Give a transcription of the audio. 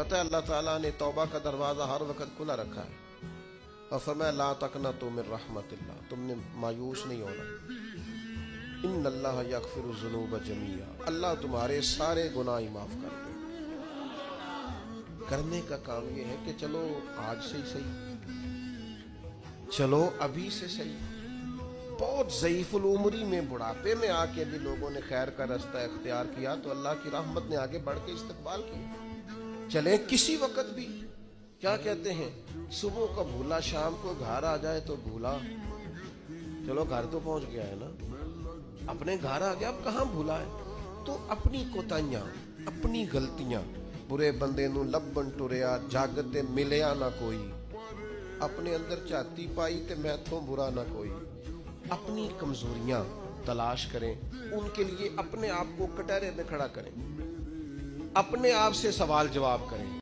पता है अल्लाह ताला ने तौबा का दरवाज़ा हर वक्त खुला रखा है और फरमाया ला तकनतु मिन रहमतिल्लाह, तुमने मायूस नहीं होना। इन्नल्लाह यगफिरु ज़ुनूब जमीआ, अल्लाह तुम्हारे सारे गुनाह ही माफ़ कर दे। करने का काम ये है कि चलो आज से ही सही, चलो अभी से सही। बहुत ज़ईफ़ुल उम्री में बुढ़ापे में आके भी लोगों ने खैर का रास्ता इख्तियार किया तो अल्लाह की रहमत ने आगे बढ़ के इस्तकबाल किया। चले किसी वक्त भी, क्या कहते हैं, सुबह का भूला शाम को घर आ जाए तो भूला, चलो घर तो पहुंच गया है ना, अपने घर आ गया, अब कहाँ भूला है। तो अपनी कोताहियां, अपनी गलतियां, बुरे बंदे नू लब्बन टुरिया जागते मिलिया ना कोई, अपने अंदर झाती पाई ते मैथों बुरा ना कोई। अपनी कमजोरियां तलाश करें, उनके लिए अपने आप को कटहरे में खड़ा करें, अपने आप से सवाल जवाब करें।